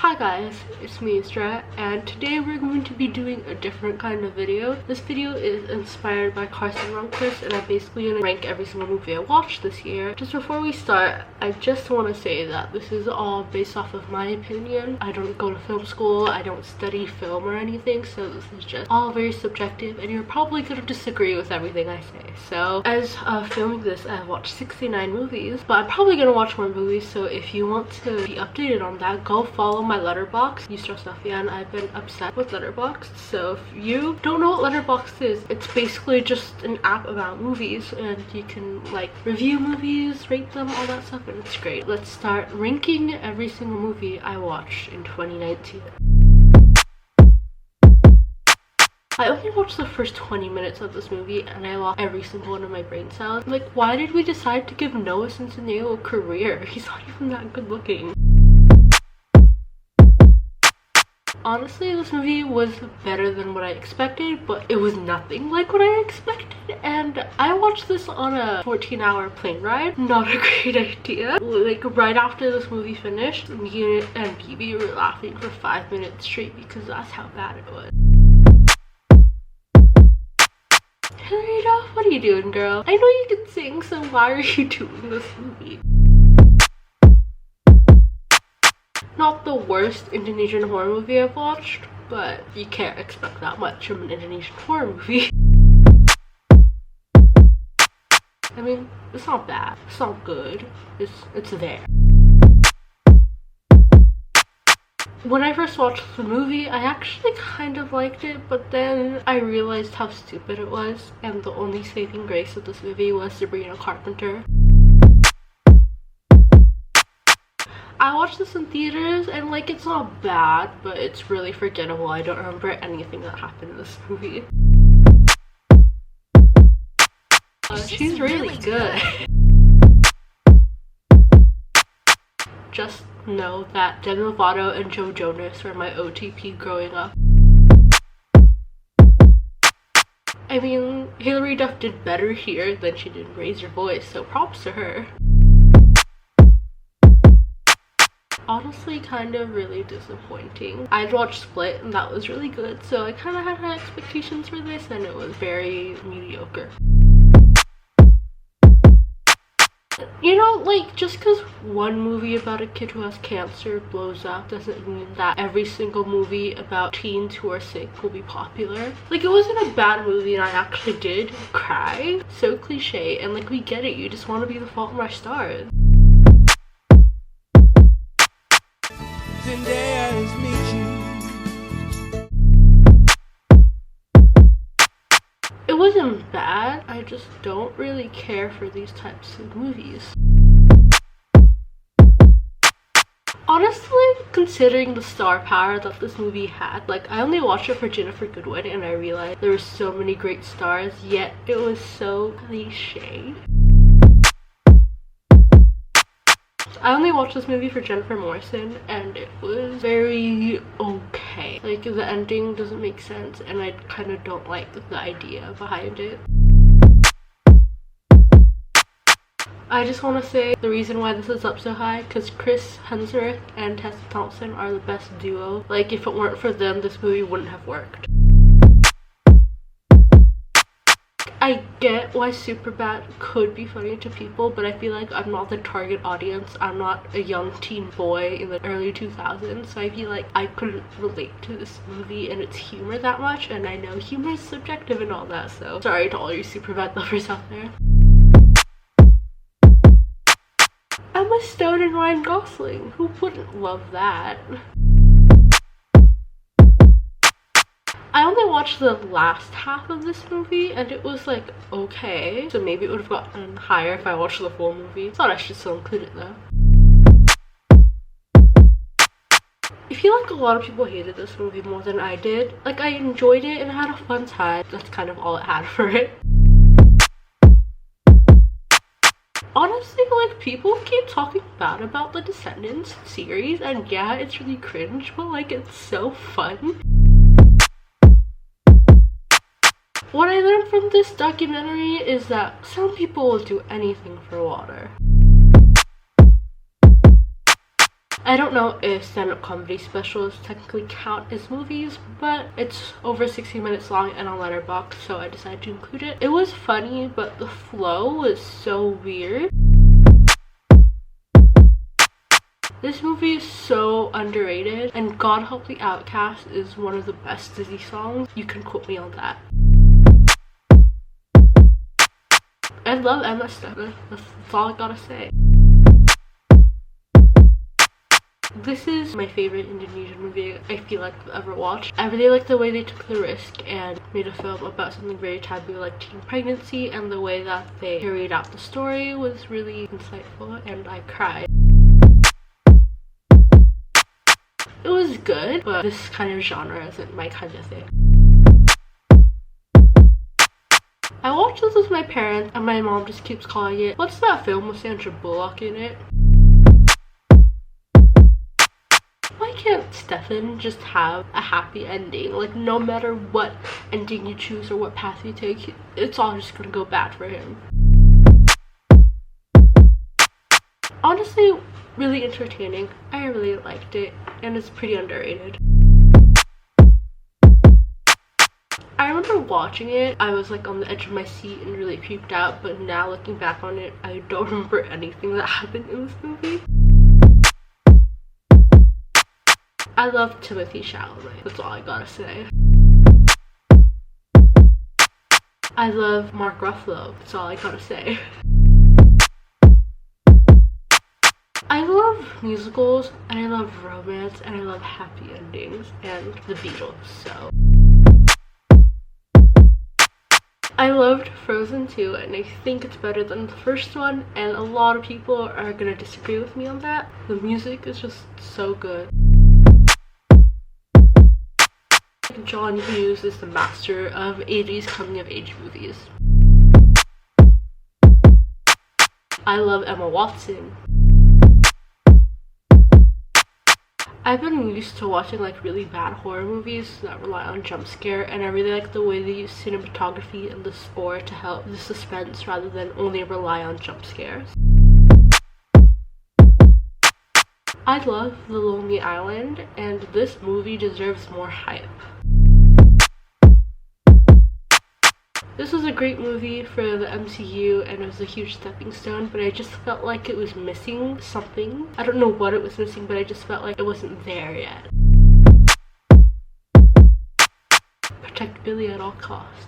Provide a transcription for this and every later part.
Hi guys, it's me, Yousra, and today we're going to be doing a different kind of video. This video is inspired by Karsten and I'm basically going to rank every single movie I watched this year. Just before we start, I just want to say that this is all based off of my opinion. I don't go to film school, I don't study film or anything, so this is just all very subjective and you're probably going to disagree with everything I say. So as filming this, I've watched 69 movies, but I'm probably going to watch more movies, so if you want to be updated on that, go follow my Letterboxd, yousrasofyan. I've been obsessed with Letterboxd, so if you don't know what Letterboxd is, it's basically just an app about movies and you can like review movies, rate them, all that stuff, and it's great. Let's start ranking every single movie I watched in 2019. I only watched the first 20 minutes of this movie and I lost every single one of my brain cells. Like, why did we decide to give Noah Centineo a career? He's not even that good looking. Honestly, this movie was better than what I expected, but it was nothing like what I expected, and I watched this on a 14-hour plane ride. Not a great idea. Like, right after this movie finished, me and Bibi were laughing for 5 minutes straight because that's how bad it was. Hilary, what are you doing, girl? I know you can sing, so why are you doing this movie? Not the worst Indonesian horror movie I've watched, but you can't expect that much from an Indonesian horror movie. I mean, it's not bad, it's not good, it's there. When I first watched the movie, I actually kind of liked it, but then I realized how stupid it was, and the only saving grace of this movie was Sabrina Carpenter. I watched this in theaters and like, it's not bad, but it's really forgettable. I don't remember anything that happened in this movie. She's really good. Just know that Demi Lovato and Joe Jonas were my OTP growing up. I mean, Hilary Duff did better here than she did in Raise Your Voice, so props to her. Honestly, kind of really disappointing. I'd watched Split and that was really good, so I kind of had high expectations for this and it was very mediocre. You know, like, just because one movie about a kid who has cancer blows up doesn't mean that every single movie about teens who are sick will be popular. Like, it wasn't a bad movie and I actually did cry. So cliche, and like, we get it, you just want to be the Fault in Our Stars. It wasn't bad, I just don't really care for these types of movies. Honestly, considering the star power that this movie had, like, I only watched it for Jennifer Goodwin and I realized there were so many great stars, yet it was so cliche. I only watched this movie for Jennifer Morrison and it was very okay. Like, the ending doesn't make sense and I kind of don't like the idea behind it. I just want to say the reason why this is up so high, because Chris Hemsworth and Tessa Thompson are the best duo. Like, if it weren't for them, this movie wouldn't have worked. I get why Superbad could be funny to people, but I feel like I'm not the target audience. I'm not a young teen boy in the early 2000s, so I feel like I couldn't relate to this movie and its humor that much, and I know humor is subjective and all that, so sorry to all you Superbad lovers out there. Emma Stone and Ryan Gosling, who wouldn't love that? I only watched the last half of this movie and it was like okay, so maybe it would have gotten higher if I watched the full movie. Thought I should still include it though. I feel like a lot of people hated this movie more than I did. Like, I enjoyed it and I had a fun time. That's kind of all it had for it. Honestly, like, people keep talking bad about the Descendants series and yeah, it's really cringe, but like, it's so fun. What I learned from this documentary is that some people will do anything for water. I don't know if stand-up comedy specials technically count as movies, but it's over 60 minutes long and on Letterboxd, so I decided to include it. It was funny, but the flow was so weird. This movie is so underrated, and God Help the Outcast is one of the best Disney songs. You can quote me on that. I love Emma Stone. That's all I gotta say. This is my favorite Indonesian movie I feel like I've ever watched. I really like the way they took the risk and made a film about something very taboo like teen pregnancy, and the way that they carried out the story was really insightful, and I cried. It was good, but this kind of genre isn't my kind of thing. I watched this with my parents, and my mom just keeps calling it, what's that film with Sandra Bullock in it? Why can't Stefan just have a happy ending? Like, no matter what ending you choose or what path you take, it's all just gonna go bad for him. Honestly, really entertaining. I really liked it, and it's pretty underrated. I remember watching it, I was like on the edge of my seat and really creeped out, but now looking back on it, I don't remember anything that happened in this movie. I love Timothy Chalamet, that's all I gotta say. I love Mark Ruffalo, that's all I gotta say. I love musicals, and I love romance, and I love happy endings, and the Beatles, so. I loved Frozen 2, and I think it's better than the first one, and a lot of people are gonna disagree with me on that. The music is just so good. John Hughes is the master of 80s coming-of-age movies. I love Emma Watson. I've been used to watching like really bad horror movies that rely on jump scare, and I really like the way they use cinematography and the score to help the suspense rather than only rely on jump scares. I love The Lonely Island, and this movie deserves more hype. This was a great movie for the MCU, and it was a huge stepping stone, but I just felt like it was missing something. I don't know what it was missing, but I just felt like it wasn't there yet. Protect Billy at all costs.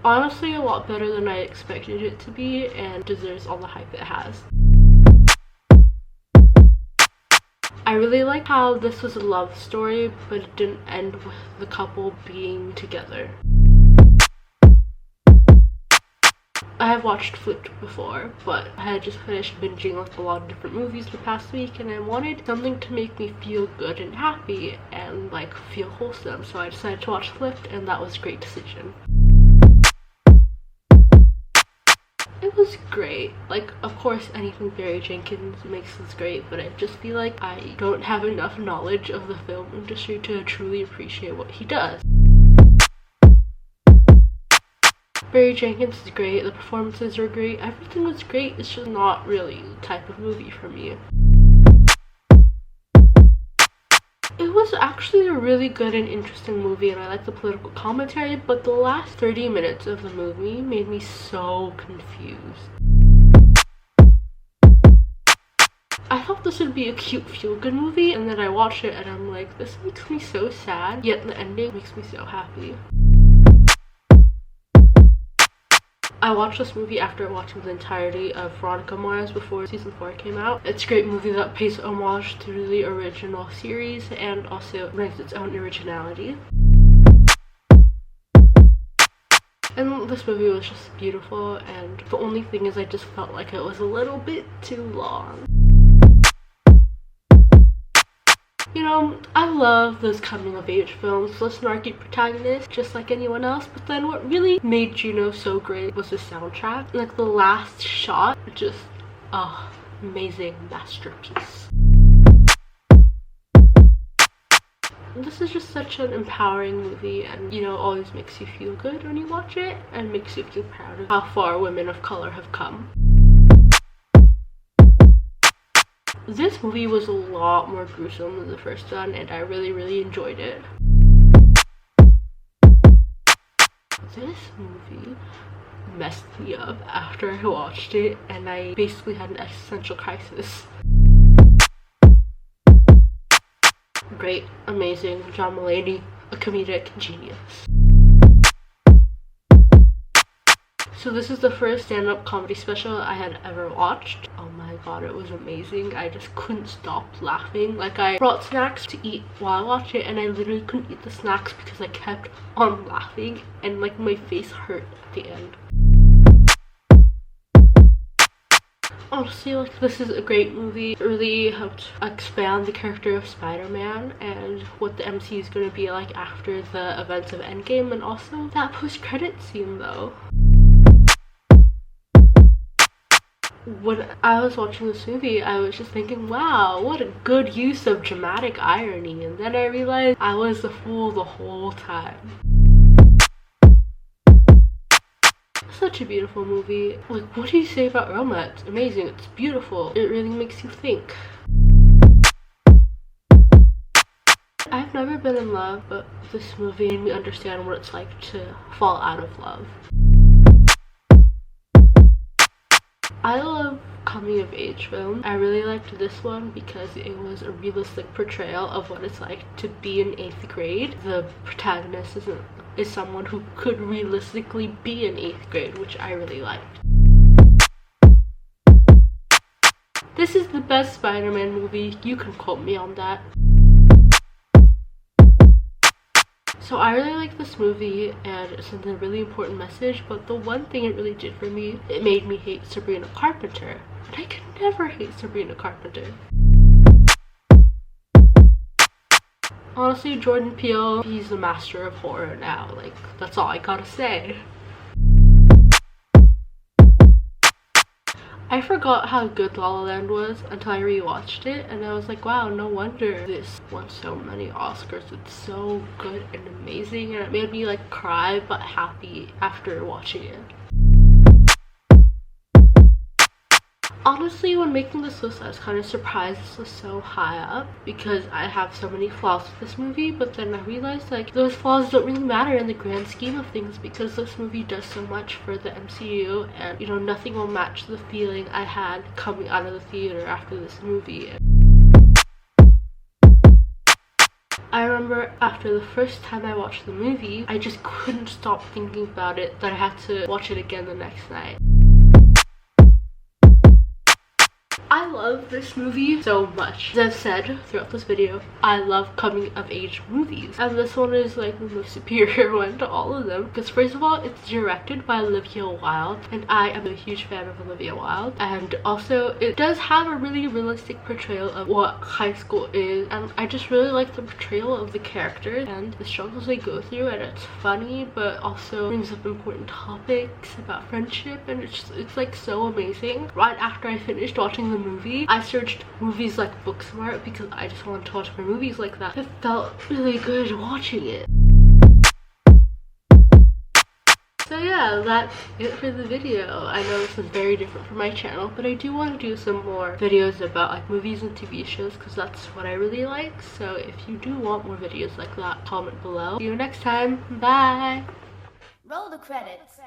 Honestly, a lot better than I expected it to be, and deserves all the hype it has. I really like how this was a love story, but it didn't end with the couple being together. I have watched Flipped before, but I had just finished binging like a lot of different movies the past week, and I wanted something to make me feel good and happy and like feel wholesome, so I decided to watch Flipped, and that was a great decision. It was great. Like, of course, anything Barry Jenkins makes is great, but I just feel like I don't have enough knowledge of the film industry to truly appreciate what he does. Barry Jenkins is great, the performances are great, everything was great, it's just not really the type of movie for me. It was actually a really good and interesting movie, and I like the political commentary, but the last 30 minutes of the movie made me so confused. I thought this would be a cute feel-good movie, and then I watched it and I'm like, this makes me so sad, yet the ending makes me so happy. I watched this movie after watching the entirety of Veronica Mars before season 4 came out. It's a great movie that pays homage to the original series and also brings its own originality. And this movie was just beautiful, and the only thing is I just felt like it was a little bit too long. You know, I love those coming-of-age films with snarky protagonists just like anyone else, but then what really made Juno so great was the soundtrack. Like, the last shot, just, amazing masterpiece. This is just such an empowering movie, and, you know, always makes you feel good when you watch it, and makes you feel proud of how far women of color have come. This movie was a lot more gruesome than the first one, and I really enjoyed it. This movie messed me up after I watched it, and I basically had an existential crisis. Great, amazing, John Mulaney, a comedic genius. So this is the first stand-up comedy special I had ever watched. Oh my god, it was amazing. I just couldn't stop laughing. Like, I brought snacks to eat while I watched it, and I literally couldn't eat the snacks because I kept on laughing, and like my face hurt at the end. Honestly, like, this is a great movie. It really helped expand the character of Spider-Man and what the MCU is going to be like after the events of Endgame, and also that post-credit scene though. When I was watching this movie, I was just thinking, wow, what a good use of dramatic irony, and then I realized I was the fool the whole time. Such a beautiful movie. Like, what do you say about Roma? It's amazing, it's beautiful, it really makes you think. I've never been in love, but this movie made me understand what it's like to fall out of love. I love coming of age films. I really liked this one because it was a realistic portrayal of what it's like to be in 8th grade. The protagonist is someone who could realistically be in 8th grade, which I really liked. This is the best Spider-Man movie. You can quote me on that. So I really like this movie, and it sent a really important message, but the one thing it really did for me, it made me hate Sabrina Carpenter. And I could never hate Sabrina Carpenter. Honestly, Jordan Peele, he's the master of horror now. Like, that's all I gotta say. I forgot how good La La Land was until I rewatched it, and I was like, wow, no wonder this won so many Oscars. It's so good and amazing, and it made me like cry but happy after watching it. Honestly, when making this list, I was kind of surprised this was so high up because I have so many flaws with this movie, but then I realized like those flaws don't really matter in the grand scheme of things because this movie does so much for the MCU, and you know, nothing will match the feeling I had coming out of the theater after this movie. I remember after the first time I watched the movie, I just couldn't stop thinking about it that I had to watch it again the next night. I love this movie so much. As I've said throughout this video, I love coming of age movies, and this one is like the most superior one to all of them because first of all, it's directed by Olivia Wilde, and I am a huge fan of Olivia Wilde, and also it does have a really realistic portrayal of what high school is, and I just really like the portrayal of the characters and the struggles they go through, and it's funny but also brings up important topics about friendship, and it's like so amazing. Right after I finished watching the movie, I searched movies like Booksmart because I just wanted to watch more movies like that. It felt really good watching it. So yeah, that's it for the video. I know this is very different from my channel, but I do want to do some more videos about like movies and TV shows because that's what I really like. So if you do want more videos like that, comment below. See you next time. Bye! Roll the credits.